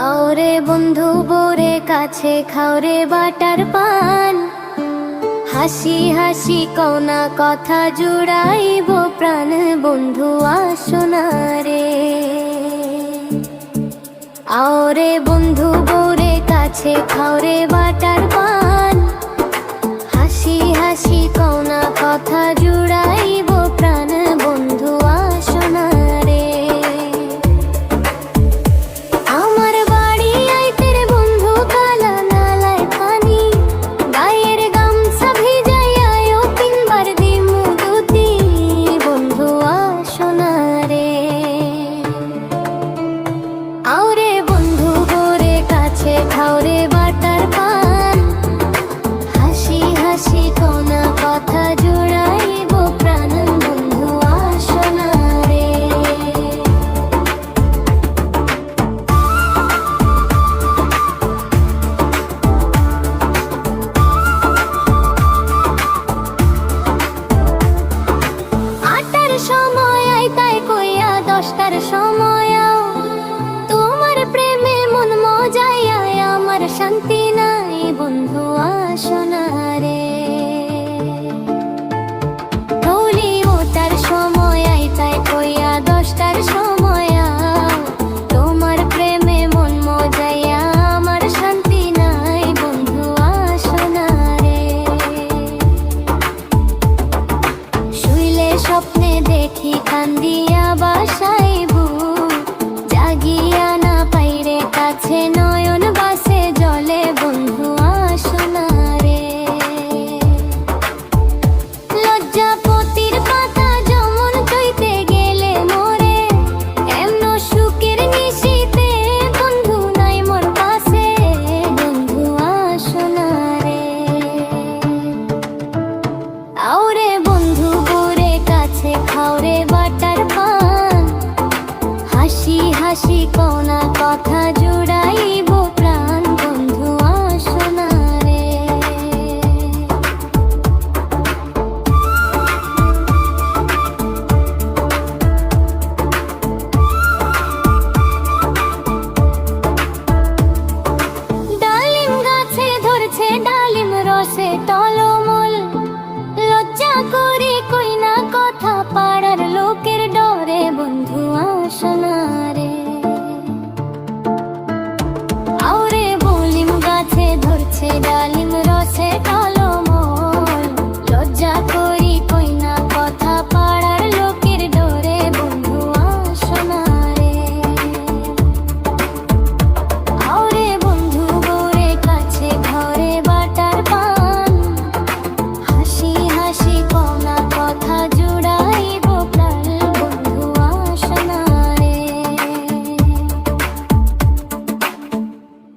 আওরে বন্ধু বোরে কাছে খাওরে বাটার পান, হাসি হাসি কওনা কথা জুড়াইব প্রাণ, বন্ধু আসোনা রে। আওরে বন্ধু বোরে কাছে খাওরে বাটার পান, হাসি হাসি কওনা কথা জুড়াইব প্রাণ, বন্ধু আসোনা রে। আমার বাড়ি আইতে রে বন্ধু কালা নালায় পানি, গায়ের গামছা ভিজাইয়া তিনবার দিমু দুতি, বন্ধু আসোনা রে। আওরে বন্ধু গোরে কাছে খাওরে বাটার পান, হাসি হাসি কোনা কথা জুড়াইব প্রাণ, বন্ধু আসোনা রে। আটটার সময় আইতাই কইয়া 10টার সময় আও, তোমার প্রেমে মন মজাইয়া আমার শান্তি নাই, বন্ধু আসোনা রে। ধৌলি ওটার সময় আইতাই কইয়া 10টার সময় আও, তোমার প্রেমে মন মজাইয়া আমার শান্তি নাই, বন্ধু আসোনা রে। শুইলে স্বপ্নে দেখি কান্দিয়া বাসাইবু, জাগিয়া না পাইরে কাছে নয়ন বাসে জলে, বন্ধু আসোনা রে। লজ্জাপতির পাতা যেমন চইতে গেলে মোরে, এমন সুখের নিশিতে বন্ধু নাই মোর পাশে, বন্ধু আসোনা রে। আওরে বন্ধু গোরে কাছে খাওরে বাটার পান, হাসি হাসি কোনা কথা জুড়াইব